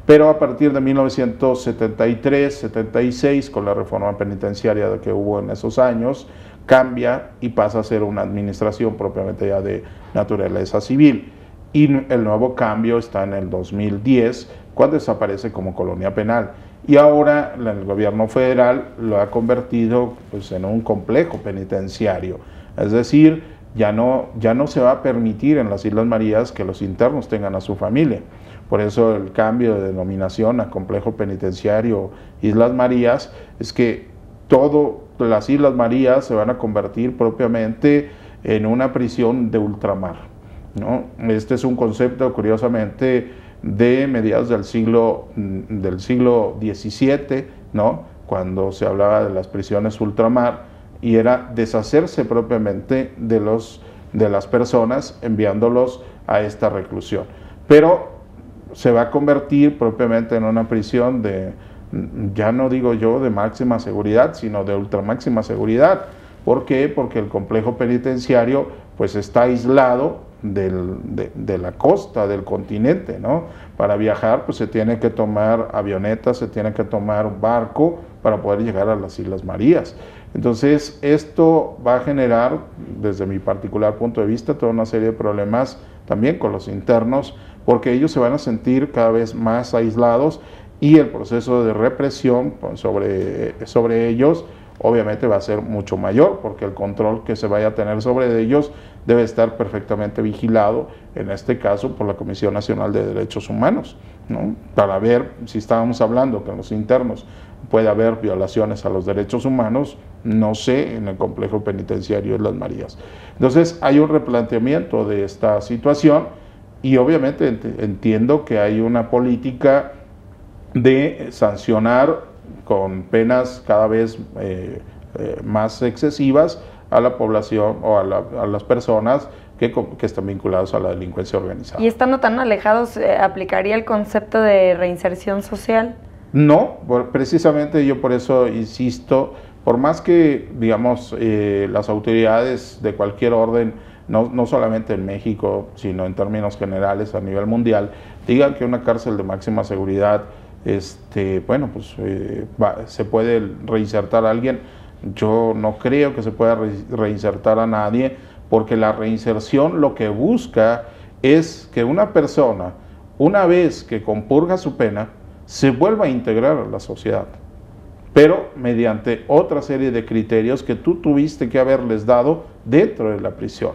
pero a partir de 1973-76, con la reforma penitenciaria que hubo en esos años, cambia y pasa a ser una administración propiamente ya de naturaleza civil. Y el nuevo cambio está en el 2010, cuando desaparece como colonia penal. Y ahora el gobierno federal lo ha convertido, pues, en un complejo penitenciario. Es decir, ya no se va a permitir en las Islas Marías que los internos tengan a su familia. Por eso el cambio de denominación a complejo penitenciario Islas Marías es que las Islas Marías se van a convertir propiamente en una prisión de ultramar, ¿no? Este es un concepto, curiosamente, de mediados del siglo XVII, ¿no? Cuando se hablaba de las prisiones ultramar, y era deshacerse propiamente de las personas, enviándolos a esta reclusión. Pero se va a convertir propiamente en una prisión ya no digo yo de máxima seguridad, sino de ultramáxima seguridad. ¿Por qué? Porque el complejo penitenciario pues está aislado de la costa, del continente, ¿no? Para viajar pues se tiene que tomar avionetas, se tiene que tomar un barco para poder llegar a las Islas Marías. Entonces esto va a generar, desde mi particular punto de vista, toda una serie de problemas también con los internos, porque ellos se van a sentir cada vez más aislados, y el proceso de represión sobre ellos obviamente va a ser mucho mayor, porque el control que se vaya a tener sobre ellos debe estar perfectamente vigilado, en este caso por la Comisión Nacional de Derechos Humanos, ¿no? Para ver si estábamos hablando que los internos puede haber violaciones a los derechos humanos, no sé, en el complejo penitenciario de Las Marías. Entonces hay un replanteamiento de esta situación y obviamente entiendo que hay una política de sancionar con penas cada vez más excesivas a la población o a las personas que están vinculados a la delincuencia organizada. ¿Y estando tan alejados, aplicaría el concepto de reinserción social? No, precisamente yo por eso insisto, por más que, digamos, las autoridades de cualquier orden, no solamente en México, sino en términos generales a nivel mundial, digan que una cárcel de máxima seguridad, bueno, pues se puede reinsertar a alguien. Yo no creo que se pueda reinsertar a nadie, porque la reinserción lo que busca es que una persona, una vez que compurga su pena, se vuelva a integrar a la sociedad, pero mediante otra serie de criterios que tú tuviste que haberles dado dentro de la prisión.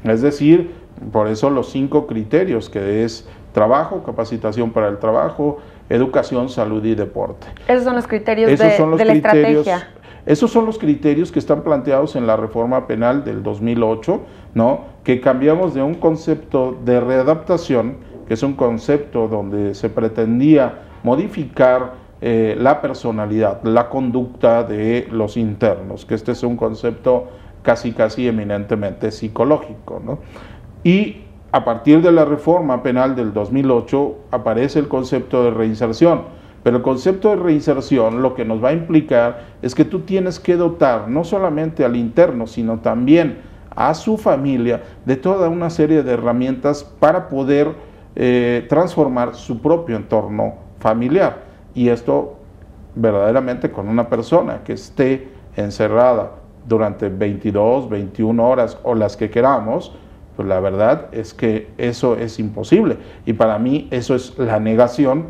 Es decir, por eso los 5 criterios, que es trabajo, capacitación para el trabajo, educación, salud y deporte. Esos son los criterios de la estrategia. Esos son los criterios que están planteados en la reforma penal del 2008, ¿no? Que cambiamos de un concepto de readaptación, que es un concepto donde se pretendía modificar la personalidad, la conducta de los internos, que este es un concepto casi eminentemente psicológico, ¿no? Y a partir de la reforma penal del 2008 aparece el concepto de reinserción, pero el concepto de reinserción lo que nos va a implicar es que tú tienes que dotar no solamente al interno, sino también a su familia de toda una serie de herramientas para poder transformar su propio entorno familiar. Y esto verdaderamente con una persona que esté encerrada durante 22, 21 horas o las que queramos, pues la verdad es que eso es imposible. Y para mí eso es la negación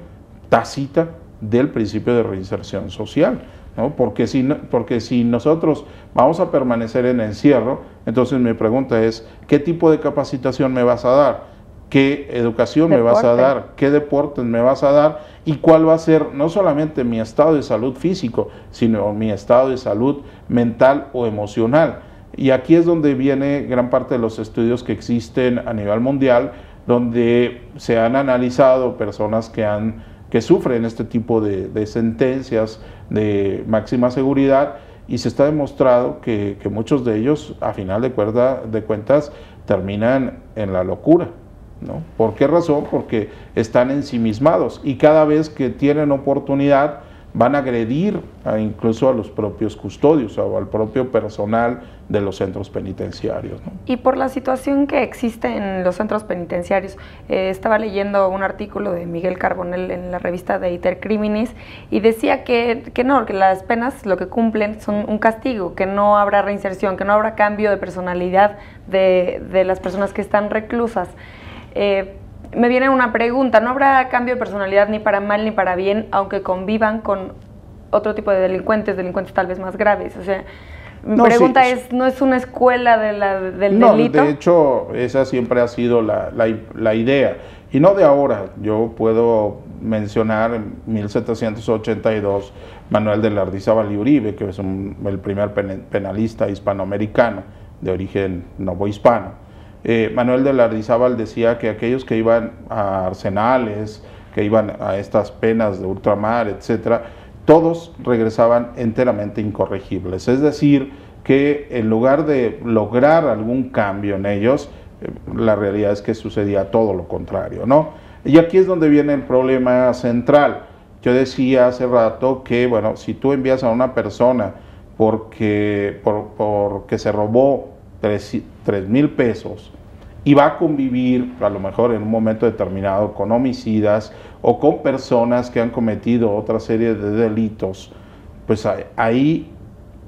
tácita del principio de reinserción social, ¿no? Porque si nosotros vamos a permanecer en encierro, entonces mi pregunta es, ¿qué tipo de capacitación me vas a dar? ¿Qué educación me vas a dar? ¿Qué deportes me vas a dar? ¿Y cuál va a ser no solamente mi estado de salud físico, sino mi estado de salud mental o emocional? Y aquí es donde viene gran parte de los estudios que existen a nivel mundial, donde se han analizado personas que sufren este tipo de sentencias de máxima seguridad, y se está demostrado que muchos de ellos, a final de cuentas, terminan en la locura, ¿no? ¿Por qué razón? Porque están ensimismados y cada vez que tienen oportunidad van a agredir incluso a los propios custodios o al propio personal de los centros penitenciarios, ¿no? Y por la situación que existe en los centros penitenciarios, estaba leyendo un artículo de Miguel Carbonell en la revista de Iter Criminis y decía que no, que las penas lo que cumplen son un castigo, que no habrá reinserción, que no habrá cambio de personalidad de las personas que están reclusas. Me viene una pregunta, ¿no habrá cambio de personalidad ni para mal ni para bien, aunque convivan con otro tipo de delincuentes tal vez más graves? O sea, mi pregunta es, ¿no es una escuela del delito? No, de hecho, esa siempre ha sido la idea, y no de ahora. Yo puedo mencionar en 1782 Manuel de Lardizábal y Uribe, que es el primer penalista hispanoamericano de origen novohispano. Manuel de Lardizábal decía que aquellos que iban a arsenales, que iban a estas penas de ultramar, etcétera, todos regresaban enteramente incorregibles. Es decir, que en lugar de lograr algún cambio en ellos, la realidad es que sucedía todo lo contrario, ¿no? Y aquí es donde viene el problema central. Yo decía hace rato que, bueno, si tú envías a una persona porque se robó 3,000 pesos y va a convivir a lo mejor en un momento determinado con homicidas o con personas que han cometido otra serie de delitos, pues ahí,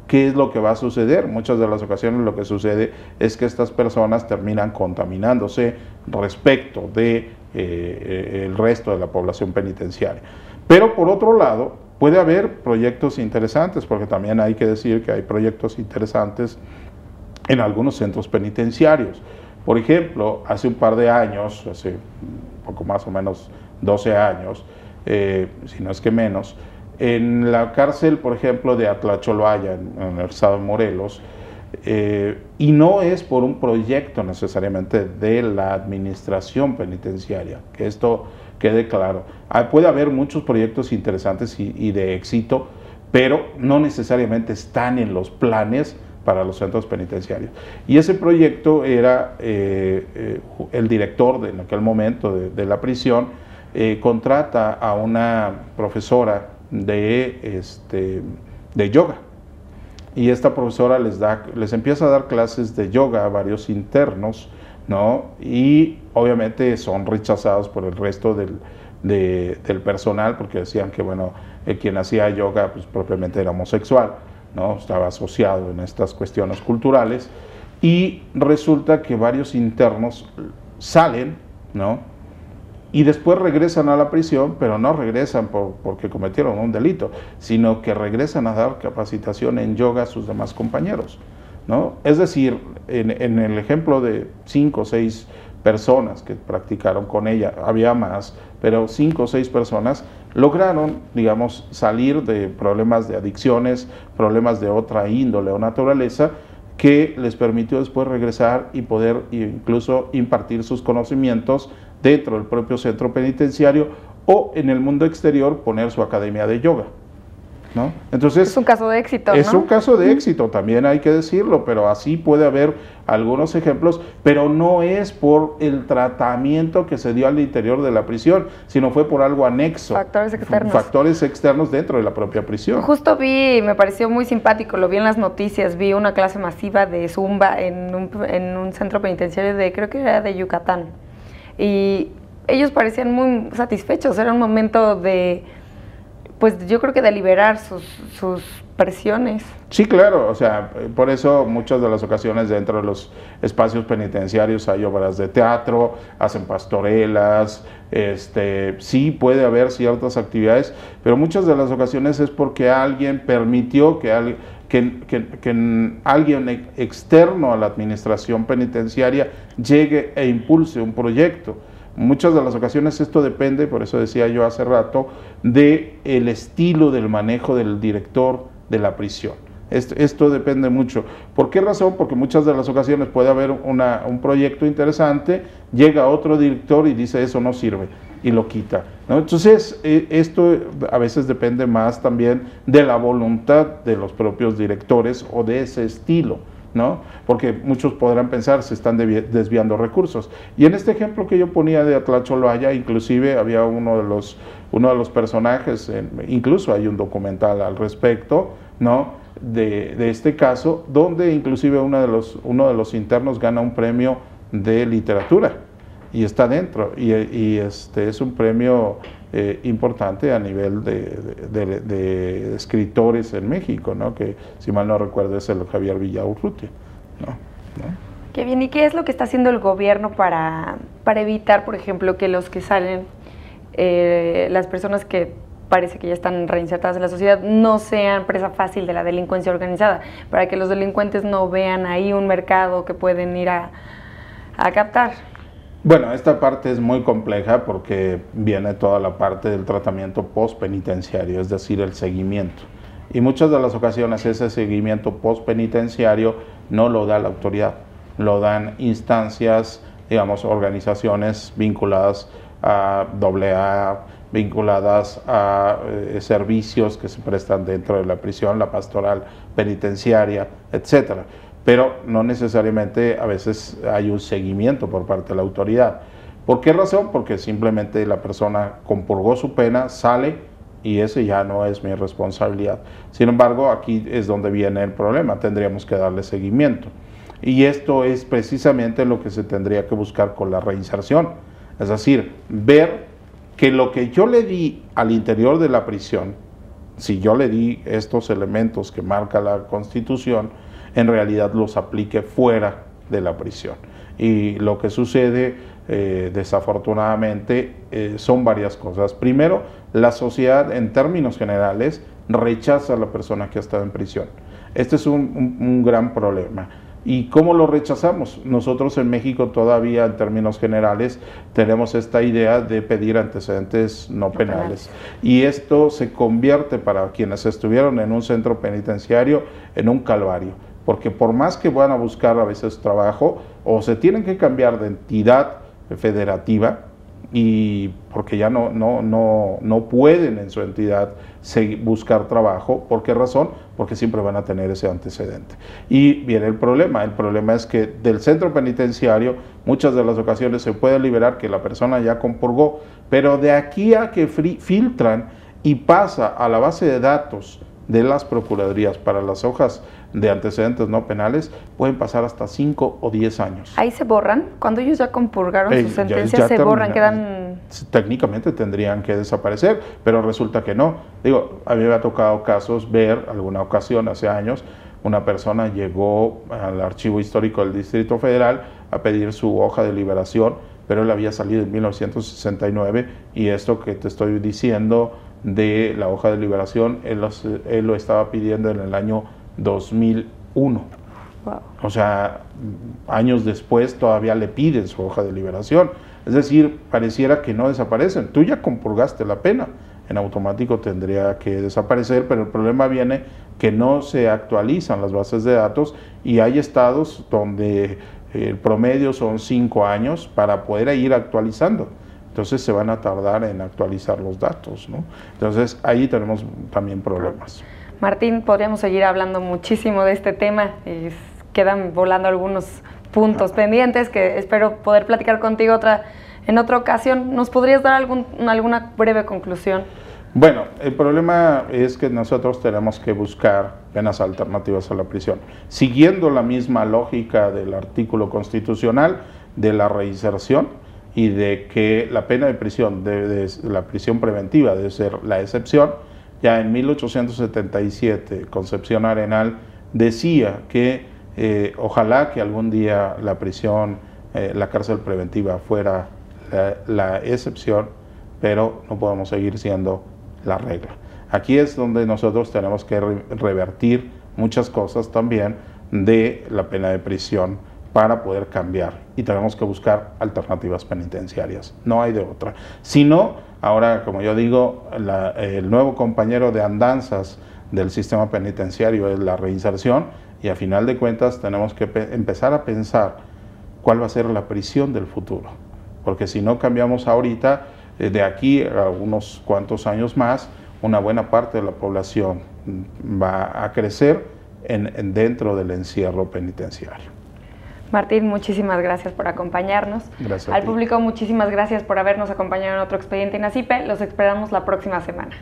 ¿qué es lo que va a suceder? Muchas de las ocasiones lo que sucede es que estas personas terminan contaminándose respecto de el resto de la población penitenciaria. Pero por otro lado, puede haber proyectos interesantes, porque también hay que decir que hay proyectos interesantes en algunos centros penitenciarios. Por ejemplo, hace un par de años, hace poco más o menos 12 años, si no es que menos, En la cárcel, por ejemplo, de Atlacholoaya, en el estado de Morelos, y no es por un proyecto necesariamente de la administración penitenciaria, que esto quede claro. Puede haber muchos proyectos interesantes y de éxito, pero no necesariamente están en los planes para los centros penitenciarios. Y ese proyecto era el director en aquel momento de la prisión, contrata a una profesora de yoga. Y esta profesora les empieza a dar clases de yoga a varios internos, ¿no? Y obviamente son rechazados por el resto del personal, porque decían que, bueno, quien hacía yoga pues, propiamente era homosexual, ¿no? Estaba asociado en estas cuestiones culturales, y resulta que varios internos salen, ¿no? Y después regresan a la prisión, pero no regresan porque cometieron un delito, sino que regresan a dar capacitación en yoga a sus demás compañeros, ¿no? Es decir, en el ejemplo de 5 o 6 personas que practicaron con ella, había más, pero 5 o 6 personas lograron, digamos, salir de problemas de adicciones, problemas de otra índole o naturaleza, que les permitió después regresar y poder incluso impartir sus conocimientos dentro del propio centro penitenciario o en el mundo exterior poner su academia de yoga, ¿no? Entonces, es un caso de éxito, es ¿no? un caso de éxito, también hay que decirlo, pero así puede haber algunos ejemplos, pero no es por el tratamiento que se dio al interior de la prisión, sino fue por algo anexo. Factores externos. Factores externos dentro de la propia prisión. Justo me pareció muy simpático, lo vi en las noticias, vi una clase masiva de Zumba en un centro penitenciario creo que era de Yucatán. Y ellos parecían muy satisfechos, era un momento pues yo creo que de liberar sus presiones. Sí, claro, o sea, por eso muchas de las ocasiones dentro de los espacios penitenciarios hay obras de teatro, hacen pastorelas, sí puede haber ciertas actividades, pero muchas de las ocasiones es porque alguien permitió que alguien externo a la administración penitenciaria llegue e impulse un proyecto. Muchas de las ocasiones esto depende, por eso decía yo hace rato, del estilo del manejo del director de la prisión. Esto depende mucho. ¿Por qué razón? Porque muchas de las ocasiones puede haber un proyecto interesante, llega otro director y dice eso no sirve y lo quita, ¿no? Entonces esto a veces depende más también de la voluntad de los propios directores o de ese estilo, ¿no? Porque muchos podrán pensar se están desviando recursos. Y en este ejemplo que yo ponía de Atlacholoaya, inclusive había uno de los personajes, incluso hay un documental al respecto, ¿no? De este caso, donde inclusive uno de los internos gana un premio de literatura y está dentro, y es un premio importante a nivel de escritores en México, ¿no? Que si mal no recuerdo es el Javier Villaurrutia, ¿no? Qué bien, ¿y qué es lo que está haciendo el gobierno para evitar, por ejemplo, que los que salen, las personas que parece que ya están reinsertadas en la sociedad, no sean presa fácil de la delincuencia organizada, para que los delincuentes no vean ahí un mercado que pueden ir a captar? Bueno, esta parte es muy compleja porque viene toda la parte del tratamiento postpenitenciario, es decir, el seguimiento. Y muchas de las ocasiones ese seguimiento postpenitenciario no lo da la autoridad, lo dan instancias, digamos, organizaciones vinculadas a AA, vinculadas a servicios que se prestan dentro de la prisión, la pastoral penitenciaria, etcétera. Pero no necesariamente a veces hay un seguimiento por parte de la autoridad. ¿Por qué razón? Porque simplemente la persona compurgó su pena, sale y ese ya no es mi responsabilidad. Sin embargo, aquí es donde viene el problema, tendríamos que darle seguimiento. Y esto es precisamente lo que se tendría que buscar con la reinserción. Es decir, ver que lo que yo le di al interior de la prisión, si yo le di estos elementos que marca la Constitución, en realidad los aplique fuera de la prisión. Y lo que sucede, desafortunadamente, son varias cosas. Primero, la sociedad, en términos generales, rechaza a la persona que ha estado en prisión. Este es un gran problema. ¿Y cómo lo rechazamos? Nosotros en México todavía, en términos generales, tenemos esta idea de pedir antecedentes no penales. Y esto se convierte para quienes estuvieron en un centro penitenciario en un calvario. Porque por más que van a buscar a veces trabajo, o se tienen que cambiar de entidad federativa, y porque ya no pueden en su entidad buscar trabajo. ¿Por qué razón? Porque siempre van a tener ese antecedente. Y viene el problema es que del centro penitenciario muchas de las ocasiones se puede liberar que la persona ya compurgó, pero de aquí a que filtran y pasa a la base de datos de las procuradurías para las hojas de antecedentes no penales, pueden pasar hasta 5 o 10 años. ¿Ahí se borran? Cuando ellos ya compurgaron su sentencia, se borran, quedan... Técnicamente tendrían que desaparecer, pero resulta que no. Digo, a mí me ha tocado casos ver, alguna ocasión hace años, una persona llegó al Archivo Histórico del Distrito Federal a pedir su hoja de liberación, pero él había salido en 1969 y esto que te estoy diciendo de la hoja de liberación, él lo estaba pidiendo en el año 2001. Wow. O sea, años después todavía le piden su hoja de liberación. Es decir, pareciera que no desaparecen. Tú ya compurgaste la pena, en automático tendría que desaparecer, pero el problema viene que no se actualizan las bases de datos y hay estados donde el promedio son 5 años para poder ir actualizando. Entonces se van a tardar en actualizar los datos, ¿no? Entonces ahí tenemos también problemas. Martín, podríamos seguir hablando muchísimo de este tema y quedan volando algunos puntos pendientes que espero poder platicar contigo en otra ocasión. ¿Nos podrías dar alguna breve conclusión? Bueno, el problema es que nosotros tenemos que buscar penas alternativas a la prisión, siguiendo la misma lógica del artículo constitucional de la reinserción y de que la pena de prisión, la prisión preventiva debe ser la excepción. Ya en 1877, Concepción Arenal decía que ojalá que algún día la prisión, la cárcel preventiva fuera la excepción, pero no podemos seguir siendo la regla. Aquí es donde nosotros tenemos que revertir muchas cosas también de la pena de prisión para poder cambiar y tenemos que buscar alternativas penitenciarias, no hay de otra. Si no, ahora como yo digo, el nuevo compañero de andanzas del sistema penitenciario es la reinserción y a final de cuentas tenemos que empezar a pensar cuál va a ser la prisión del futuro, porque si no cambiamos ahorita, de aquí a unos cuantos años más, una buena parte de la población va a crecer dentro del encierro penitenciario. Martín, muchísimas gracias por acompañarnos. Gracias Al público, muchísimas gracias por habernos acompañado en otro Expediente INACIPE. Los esperamos la próxima semana.